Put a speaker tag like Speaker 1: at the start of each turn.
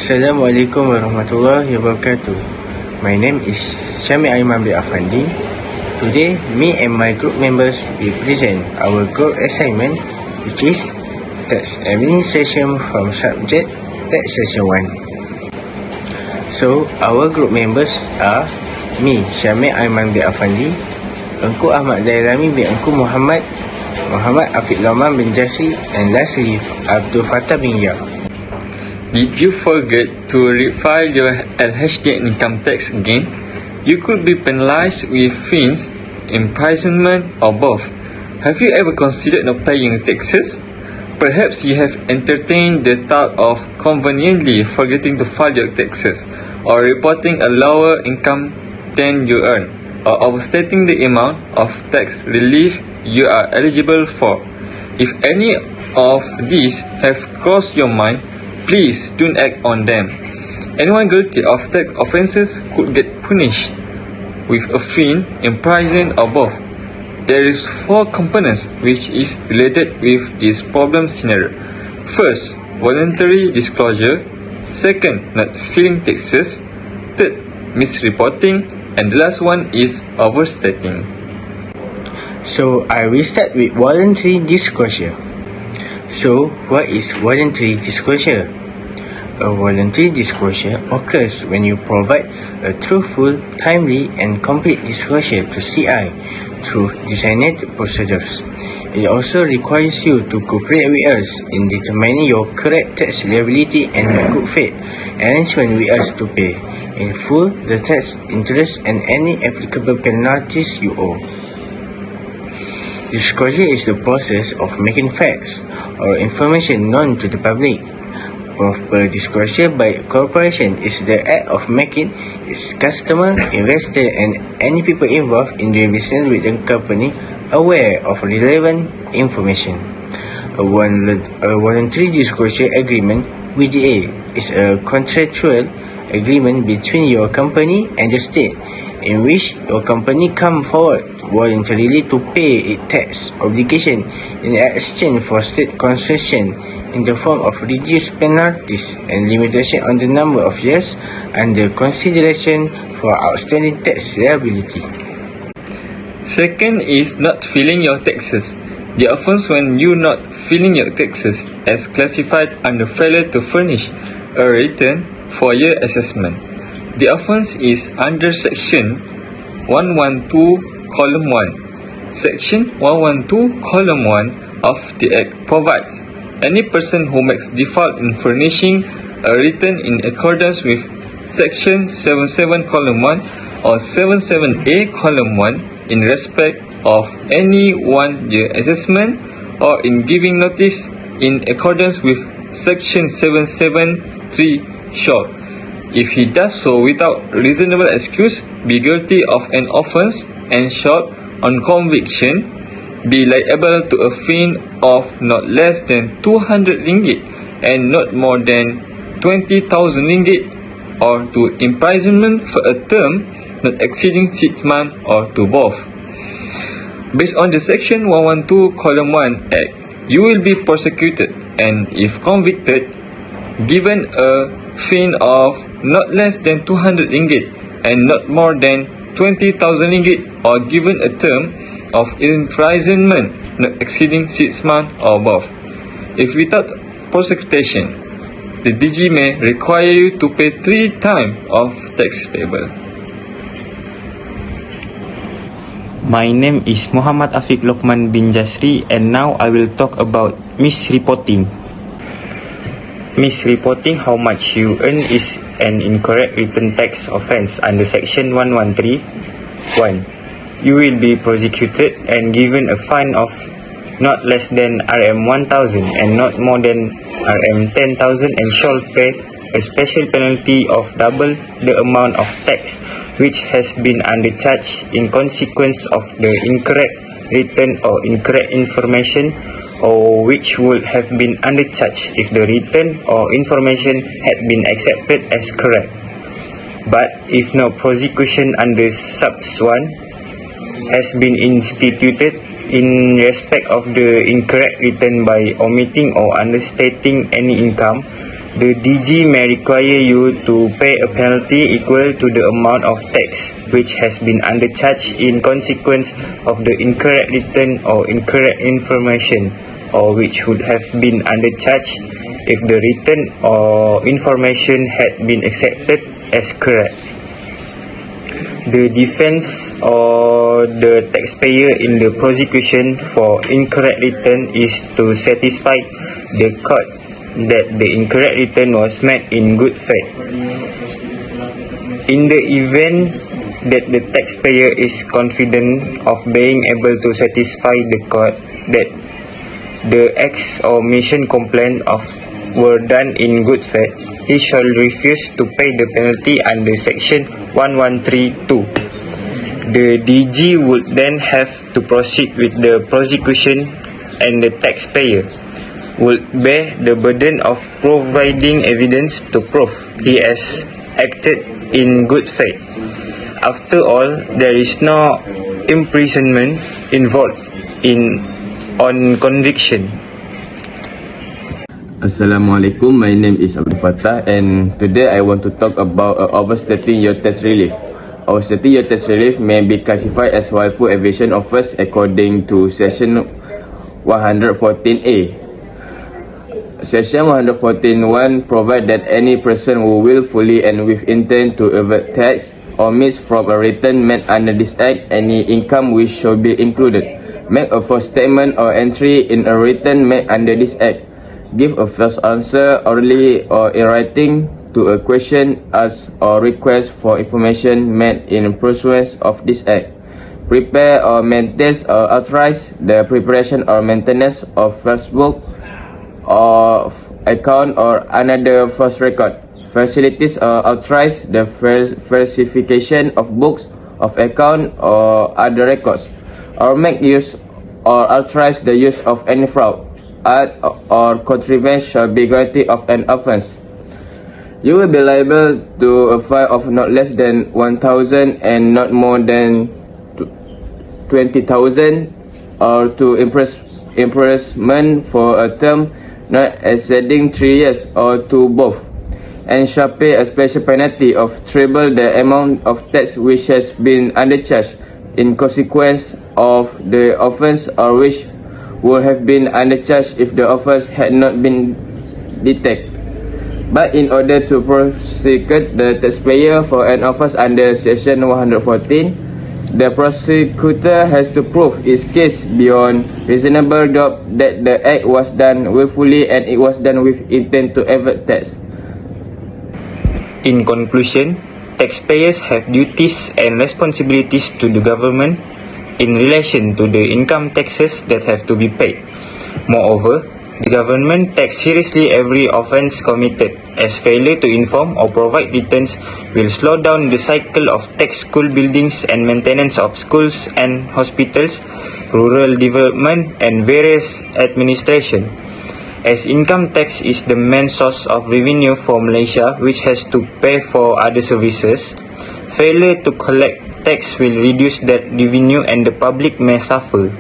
Speaker 1: Assalamualaikum warahmatullahi wabarakatuh. My name is Syami Aiman bin Afandi. Today, me and my group members will present our group assignment, which is Tax Administration from subject Taxation 1. So, our group members are me, Syami Aiman bin Afandi, Engku Ahmad Zailami bin Engku Muhammad Afiq Loman bin Jasri, and lastly, Abdul Fattah bin Ya.
Speaker 2: Did you forget to refile your LHD income tax again? You could be penalized with fines, imprisonment, or both. Have you ever considered not paying taxes? Perhaps you have entertained the thought of conveniently forgetting to file your taxes, or reporting a lower income than you earn, or overstating the amount of tax relief you are eligible for. If any of these have crossed your mind, please don't act on them. Anyone guilty of tax offences could get punished with a fine, imprisonment, or both. There is 4 components which is related with this problem scenario. First, voluntary disclosure. Second, not filing taxes. Third, misreporting. And the last one is overstating.
Speaker 1: So, I will start with voluntary disclosure. So, what is voluntary disclosure? A voluntary disclosure occurs when you provide a truthful, timely, and complete disclosure to CI through designated procedures. It also requires you to cooperate with us in determining your correct tax liability and make good faith arrangement with us to pay in full the tax, interest, and any applicable penalties you owe. Disclosure is the process of making facts or information known to the public. Proper disclosure by a corporation is the act of making its customer, investor, and any people involved in doing business with the company aware of relevant information. A voluntary disclosure agreement (VDA) is a contractual agreement between your company and the state, in which your company comes forward voluntarily to pay its tax obligation in exchange for state concession in the form of reduced penalties and limitation on the number of years under consideration for outstanding tax liability.
Speaker 2: Second is not filing your taxes. The offence when you not filing your taxes as classified under failure to furnish a return for your assessment. The offence is under Section 112 Column 1. Section 112 Column 1 of the Act provides any person who makes default in furnishing a return in accordance with Section 77 Column 1 or 77A Column 1 in respect of any 1-year assessment, or in giving notice in accordance with Section 773 shall, if he does so without reasonable excuse, be guilty of an offence, and shall, on conviction, be liable to a fine of not less than 200 ringgit and not more than 20,000 ringgit, or to imprisonment for a term not exceeding 6 months, or to both. Based on the Section 112 Column 1 Act, you will be prosecuted and, if convicted, given a fine of not less than 200 ringgit and not more than 20,000 ringgit, or given a term of imprisonment not exceeding 6 months or both. If without prosecution, the DG may require you to pay 3 times of tax payable.
Speaker 3: My name is Muhammad Afiq Lokman bin Jasri, and now I will talk about
Speaker 2: Misreporting. Misreporting how much you earn is an incorrect return tax offence under Section 113(1). You will be prosecuted and given a fine of not less than Rm1,000 and not more than Rm10,000 and shall pay a special penalty of double the amount of tax which has been undercharged in consequence of the incorrect return or incorrect information, or which would have been undercharged if the return or information had been accepted as correct. But if no prosecution under subs 1 has been instituted in respect of the incorrect return by omitting or understating any income, the DG may require you to pay a penalty equal to the amount of tax which has been undercharged in consequence of the incorrect return or incorrect information, or which would have been undercharged if the return or information had been accepted as correct. The defense or the taxpayer in the prosecution for incorrect return is to satisfy the court that the incorrect return was made in good faith. In the event that the taxpayer is confident of being able to satisfy the court that the acts or mission complained of were done in good faith, he shall refuse to pay the penalty under Section 113(2). The DG would then have to proceed with the prosecution, and the taxpayer would bear the burden of providing evidence to prove he has acted in good faith. After all, there is no imprisonment involved on conviction.
Speaker 3: Assalamualaikum, my name is Abdul Fattah, and today I want to talk about overstating your tax relief. Overstating your tax relief may be classified as willful evasion of first according to Section 114A. Section 114(1) provides that any person who willfully and with intent to evade tax omits from a return made under this Act any income which shall be included, make a false statement or entry in a return made under this Act, give a false answer orally or in writing to a question asked or request for information made in pursuance of this Act, prepare or maintain or authorize the preparation or maintenance of false book of account or another false record, facilities or authorize the falsification of books of account or other records, or make use or authorize the use of any fraud, act or contrivance shall be guilty of an offence. You will be liable to a fine of not less than 1,000 and not more than 20,000, or to imprisonment for a term not exceeding 3 years, or to both, and shall pay a special penalty of treble the amount of tax which has been undercharged in consequence of the offence, or which would have been undercharged if the offence had not been detected. But in order to prosecute the taxpayer for an offence under Section 114, the prosecutor has to prove his case beyond reasonable doubt that the act was done willfully and it was done with intent to evade tax.
Speaker 2: In conclusion, taxpayers have duties and responsibilities to the government in relation to the income taxes that have to be paid. Moreover, the government takes seriously every offence committed, as failure to inform or provide returns will slow down the cycle of tax school buildings and maintenance of schools and hospitals, rural development and various administration. As income tax is the main source of revenue for Malaysia, which has to pay for other services, failure to collect tax will reduce that revenue and the public may suffer.